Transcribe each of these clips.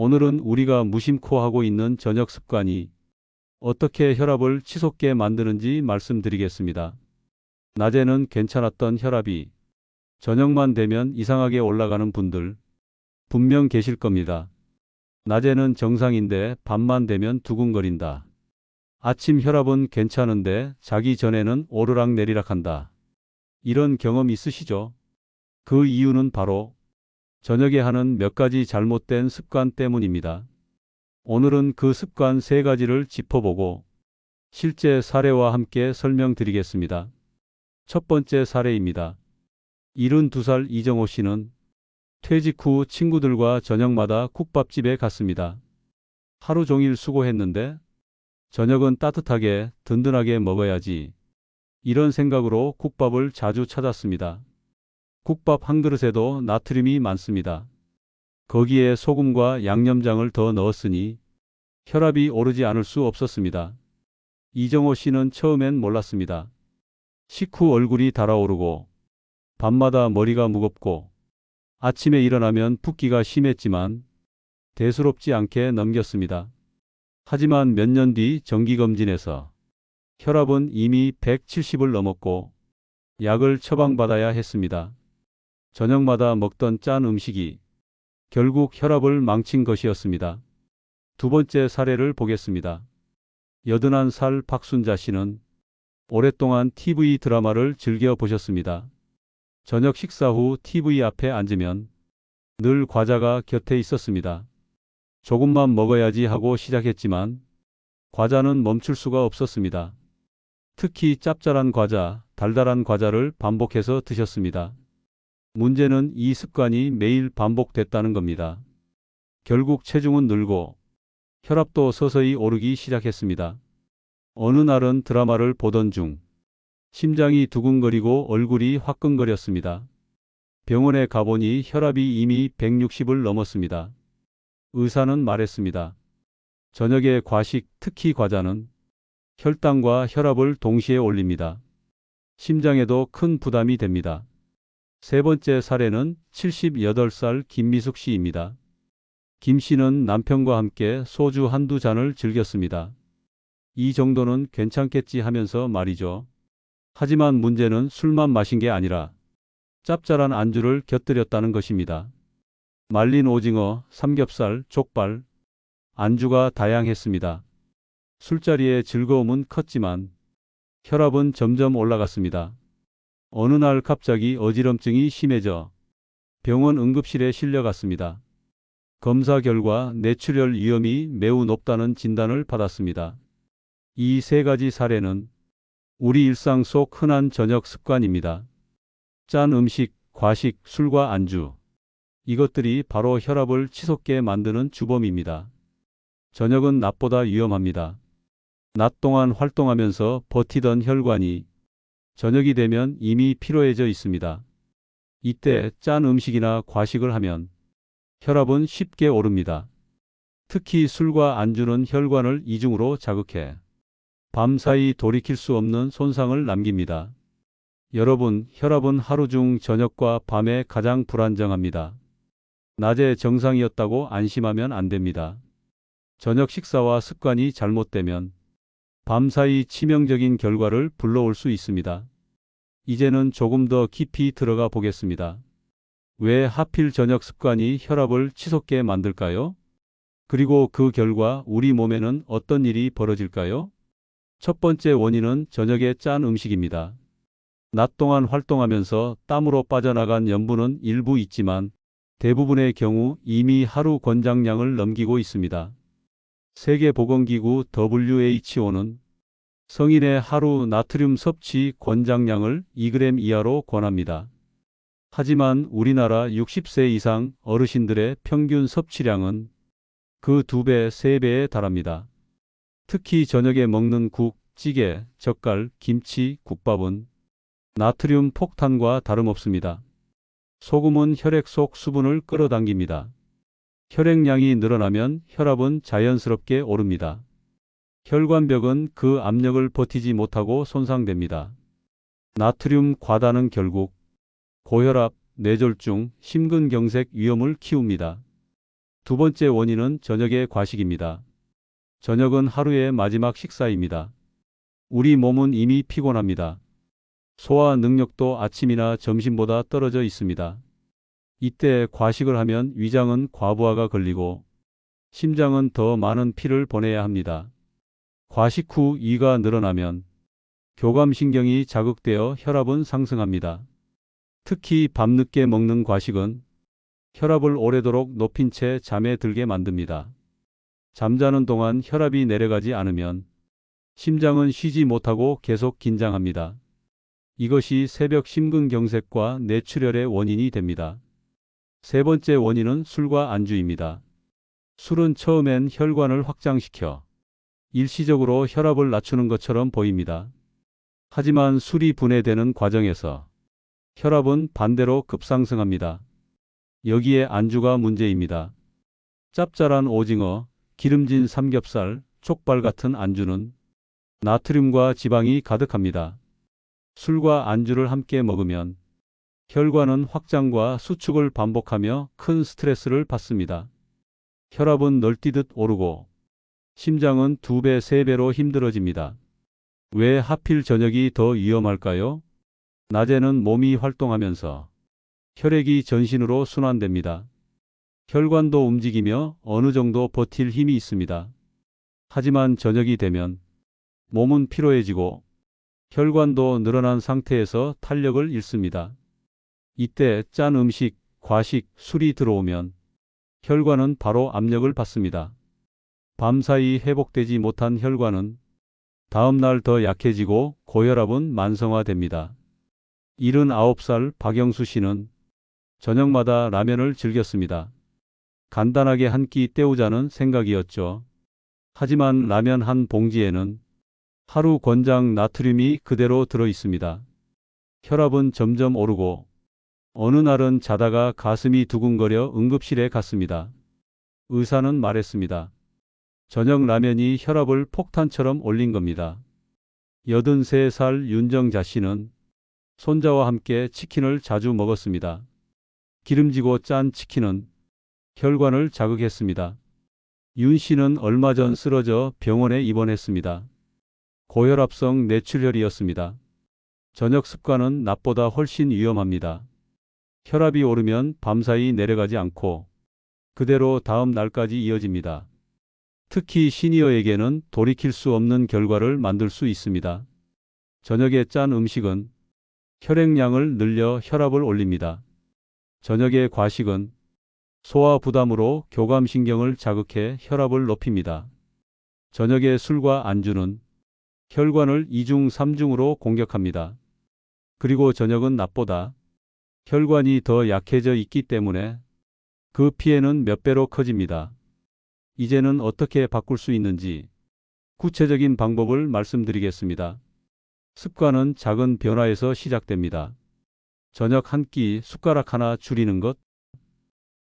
오늘은 우리가 무심코 하고 있는 저녁 습관이 어떻게 혈압을 치솟게 만드는지 말씀드리겠습니다. 낮에는 괜찮았던 혈압이 저녁만 되면 이상하게 올라가는 분들 분명 계실 겁니다. 낮에는 정상인데 밤만 되면 두근거린다. 아침 혈압은 괜찮은데 자기 전에는 오르락내리락 한다. 이런 경험 있으시죠? 그 이유는 바로 저녁에 하는 몇 가지 잘못된 습관 때문입니다. 오늘은 그 습관 3가지를 짚어보고 실제 사례와 함께 설명드리겠습니다. 첫 번째 사례입니다. 72살 이정호 씨는 퇴직 후 친구들과 저녁마다 국밥집에 갔습니다. 하루 종일 수고했는데 저녁은 따뜻하게 든든하게 먹어야지. 이런 생각으로 국밥을 자주 찾았습니다. 국밥 한 그릇에도 나트륨이 많습니다. 거기에 소금과 양념장을 더 넣었으니 혈압이 오르지 않을 수 없었습니다. 이정호 씨는 처음엔 몰랐습니다. 식후 얼굴이 달아오르고 밤마다 머리가 무겁고 아침에 일어나면 붓기가 심했지만 대수롭지 않게 넘겼습니다. 하지만 몇 년 뒤 정기검진에서 혈압은 이미 170을 넘었고 약을 처방받아야 했습니다. 저녁마다 먹던 짠 음식이 결국 혈압을 망친 것이었습니다. 두 번째 사례를 보겠습니다. 81살 박순자 씨는 오랫동안 TV 드라마를 즐겨 보셨습니다. 저녁 식사 후 TV 앞에 앉으면 늘 과자가 곁에 있었습니다. 조금만 먹어야지 하고 시작했지만 과자는 멈출 수가 없었습니다. 특히 짭짤한 과자, 달달한 과자를 반복해서 드셨습니다. 문제는 이 습관이 매일 반복됐다는 겁니다. 결국 체중은 늘고 혈압도 서서히 오르기 시작했습니다. 어느 날은 드라마를 보던 중 심장이 두근거리고 얼굴이 화끈거렸습니다. 병원에 가보니 혈압이 이미 160을 넘었습니다. 의사는 말했습니다. 저녁에 과식, 특히 과자는 혈당과 혈압을 동시에 올립니다. 심장에도 큰 부담이 됩니다. 세 번째 사례는 78살 김미숙 씨입니다. 김 씨는 남편과 함께 소주 한두 잔을 즐겼습니다. 이 정도는 괜찮겠지 하면서 말이죠. 하지만 문제는 술만 마신 게 아니라 짭짤한 안주를 곁들였다는 것입니다. 말린 오징어, 삼겹살, 족발, 안주가 다양했습니다. 술자리의 즐거움은 컸지만 혈압은 점점 올라갔습니다. 어느 날 갑자기 어지럼증이 심해져 병원 응급실에 실려갔습니다. 검사 결과 뇌출혈 위험이 매우 높다는 진단을 받았습니다. 이 3가지 사례는 우리 일상 속 흔한 저녁 습관입니다. 짠 음식, 과식, 술과 안주. 이것들이 바로 혈압을 치솟게 만드는 주범입니다. 저녁은 낮보다 위험합니다. 낮 동안 활동하면서 버티던 혈관이 저녁이 되면 이미 피로해져 있습니다. 이때 짠 음식이나 과식을 하면 혈압은 쉽게 오릅니다. 특히 술과 안주는 혈관을 이중으로 자극해 밤사이 돌이킬 수 없는 손상을 남깁니다. 여러분, 혈압은 하루 중 저녁과 밤에 가장 불안정합니다. 낮에 정상이었다고 안심하면 안 됩니다. 저녁 식사와 습관이 잘못되면 밤사이 치명적인 결과를 불러올 수 있습니다. 이제는 조금 더 깊이 들어가 보겠습니다. 왜 하필 저녁 습관이 혈압을 치솟게 만들까요? 그리고 그 결과 우리 몸에는 어떤 일이 벌어질까요? 첫 번째 원인은 저녁에 짠 음식입니다. 낮 동안 활동하면서 땀으로 빠져나간 염분은 일부 있지만 대부분의 경우 이미 하루 권장량을 넘기고 있습니다. 세계보건기구 WHO는 성인의 하루 나트륨 섭취 권장량을 2g 이하로 권합니다. 하지만 우리나라 60세 이상 어르신들의 평균 섭취량은 그 2배, 3배에 달합니다. 특히 저녁에 먹는 국, 찌개, 젓갈, 김치, 국밥은 나트륨 폭탄과 다름없습니다. 소금은 혈액 속 수분을 끌어당깁니다. 혈액량이 늘어나면 혈압은 자연스럽게 오릅니다. 혈관벽은 그 압력을 버티지 못하고 손상됩니다. 나트륨 과다는 결국 고혈압, 뇌졸중, 심근경색 위험을 키웁니다. 두 번째 원인은 저녁의 과식입니다. 저녁은 하루의 마지막 식사입니다. 우리 몸은 이미 피곤합니다. 소화 능력도 아침이나 점심보다 떨어져 있습니다. 이때 과식을 하면 위장은 과부하가 걸리고 심장은 더 많은 피를 보내야 합니다. 과식 후 위가 늘어나면 교감신경이 자극되어 혈압은 상승합니다. 특히 밤늦게 먹는 과식은 혈압을 오래도록 높인 채 잠에 들게 만듭니다. 잠자는 동안 혈압이 내려가지 않으면 심장은 쉬지 못하고 계속 긴장합니다. 이것이 새벽 심근경색과 뇌출혈의 원인이 됩니다. 세 번째 원인은 술과 안주입니다. 술은 처음엔 혈관을 확장시켜 일시적으로 혈압을 낮추는 것처럼 보입니다. 하지만 술이 분해되는 과정에서 혈압은 반대로 급상승합니다. 여기에 안주가 문제입니다. 짭짤한 오징어, 기름진 삼겹살, 족발 같은 안주는 나트륨과 지방이 가득합니다. 술과 안주를 함께 먹으면 혈관은 확장과 수축을 반복하며 큰 스트레스를 받습니다. 혈압은 널뛰듯 오르고 심장은 2배, 3배로 힘들어집니다. 왜 하필 저녁이 더 위험할까요? 낮에는 몸이 활동하면서 혈액이 전신으로 순환됩니다. 혈관도 움직이며 어느 정도 버틸 힘이 있습니다. 하지만 저녁이 되면 몸은 피로해지고 혈관도 늘어난 상태에서 탄력을 잃습니다. 이때 짠 음식, 과식, 술이 들어오면 혈관은 바로 압력을 받습니다. 밤사이 회복되지 못한 혈관은 다음날 더 약해지고 고혈압은 만성화됩니다. 79살 박영수 씨는 저녁마다 라면을 즐겼습니다. 간단하게 한 끼 때우자는 생각이었죠. 하지만 라면 한 봉지에는 하루 권장 나트륨이 그대로 들어 있습니다. 혈압은 점점 오르고 어느 날은 자다가 가슴이 두근거려 응급실에 갔습니다. 의사는 말했습니다. 저녁 라면이 혈압을 폭탄처럼 올린 겁니다. 83살 윤정자 씨는 손자와 함께 치킨을 자주 먹었습니다. 기름지고 짠 치킨은 혈관을 자극했습니다. 윤 씨는 얼마 전 쓰러져 병원에 입원했습니다. 고혈압성 뇌출혈이었습니다. 저녁 습관은 낮보다 훨씬 위험합니다. 혈압이 오르면 밤사이 내려가지 않고 그대로 다음 날까지 이어집니다. 특히 시니어에게는 돌이킬 수 없는 결과를 만들 수 있습니다. 저녁에 짠 음식은 혈액량을 늘려 혈압을 올립니다. 저녁의 과식은 소화 부담으로 교감신경을 자극해 혈압을 높입니다. 저녁의 술과 안주는 혈관을 2중, 3중으로 공격합니다. 그리고 저녁은 낮보다 혈관이 더 약해져 있기 때문에 그 피해는 몇 배로 커집니다. 이제는 어떻게 바꿀 수 있는지 구체적인 방법을 말씀드리겠습니다. 습관은 작은 변화에서 시작됩니다. 저녁 한 끼 숟가락 하나 줄이는 것,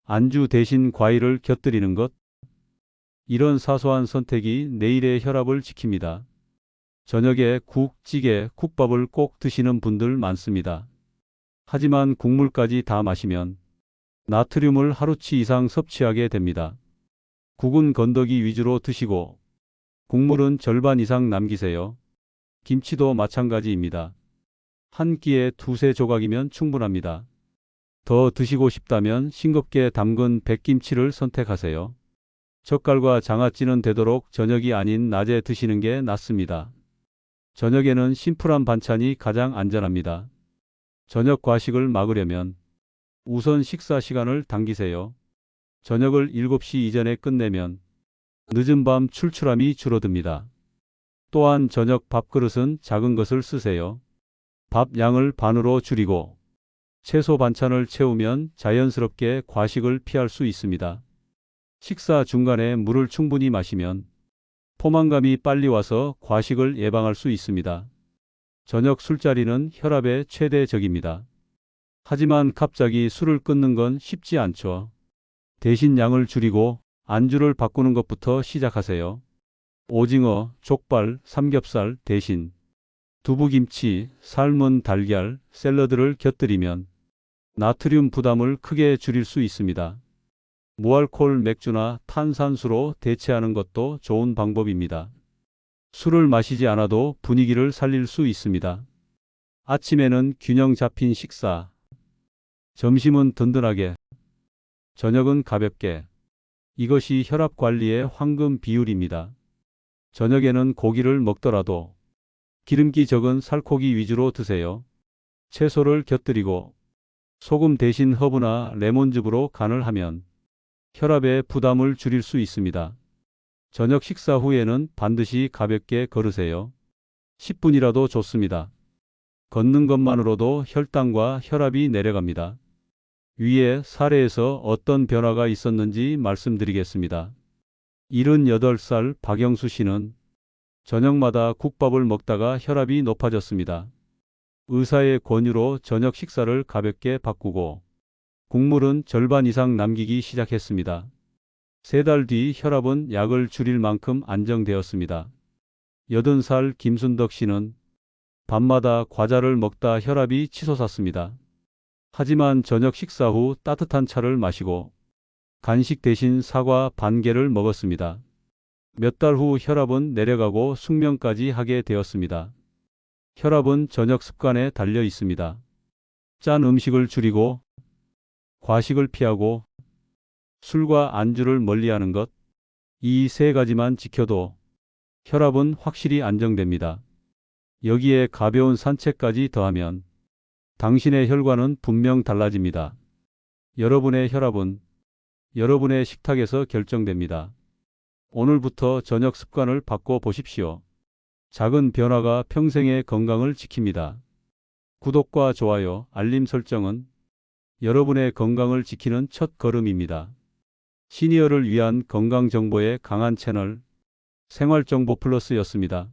안주 대신 과일을 곁들이는 것, 이런 사소한 선택이 내일의 혈압을 지킵니다. 저녁에 국, 찌개, 국밥을 꼭 드시는 분들 많습니다. 하지만 국물까지 다 마시면 나트륨을 하루치 이상 섭취하게 됩니다. 국은 건더기 위주로 드시고 국물은 절반 이상 남기세요. 김치도 마찬가지입니다. 한 끼에 2~3조각이면 충분합니다. 더 드시고 싶다면 싱겁게 담근 백김치를 선택하세요. 젓갈과 장아찌는 되도록 저녁이 아닌 낮에 드시는 게 낫습니다. 저녁에는 심플한 반찬이 가장 안전합니다. 저녁 과식을 막으려면 우선 식사 시간을 당기세요. 저녁을 7시 이전에 끝내면 늦은 밤 출출함이 줄어듭니다. 또한 저녁 밥그릇은 작은 것을 쓰세요. 밥 양을 반으로 줄이고 채소 반찬을 채우면 자연스럽게 과식을 피할 수 있습니다. 식사 중간에 물을 충분히 마시면 포만감이 빨리 와서 과식을 예방할 수 있습니다. 저녁 술자리는 혈압의 최대 적입니다. 하지만 갑자기 술을 끊는 건 쉽지 않죠. 대신 양을 줄이고 안주를 바꾸는 것부터 시작하세요. 오징어, 족발, 삼겹살 대신 두부김치, 삶은 달걀, 샐러드를 곁들이면 나트륨 부담을 크게 줄일 수 있습니다. 무알콜 맥주나 탄산수로 대체하는 것도 좋은 방법입니다. 술을 마시지 않아도 분위기를 살릴 수 있습니다. 아침에는 균형 잡힌 식사, 점심은 든든하게, 저녁은 가볍게. 이것이 혈압 관리의 황금 비율입니다. 저녁에는 고기를 먹더라도 기름기 적은 살코기 위주로 드세요. 채소를 곁들이고 소금 대신 허브나 레몬즙으로 간을 하면 혈압의 부담을 줄일 수 있습니다. 저녁 식사 후에는 반드시 가볍게 걸으세요. 10분이라도 좋습니다. 걷는 것만으로도 혈당과 혈압이 내려갑니다. 위에 사례에서 어떤 변화가 있었는지 말씀드리겠습니다. 78살 박영수 씨는 저녁마다 국밥을 먹다가 혈압이 높아졌습니다. 의사의 권유로 저녁 식사를 가볍게 바꾸고 국물은 절반 이상 남기기 시작했습니다. 3달 뒤 혈압은 약을 줄일 만큼 안정되었습니다. 80살 김순덕 씨는 밤마다 과자를 먹다 혈압이 치솟았습니다. 하지만 저녁 식사 후 따뜻한 차를 마시고 간식 대신 사과 반 개를 먹었습니다. 몇 달 후 혈압은 내려가고 숙면까지 하게 되었습니다. 혈압은 저녁 습관에 달려 있습니다. 짠 음식을 줄이고 과식을 피하고 술과 안주를 멀리하는 것, 이 3가지만 지켜도 혈압은 확실히 안정됩니다. 여기에 가벼운 산책까지 더하면 당신의 혈관은 분명 달라집니다. 여러분의 혈압은 여러분의 식탁에서 결정됩니다. 오늘부터 저녁 습관을 바꿔 보십시오. 작은 변화가 평생의 건강을 지킵니다. 구독과 좋아요, 알림 설정은 여러분의 건강을 지키는 첫 걸음입니다. 시니어를 위한 건강 정보의 강한 채널 생활정보 플러스였습니다.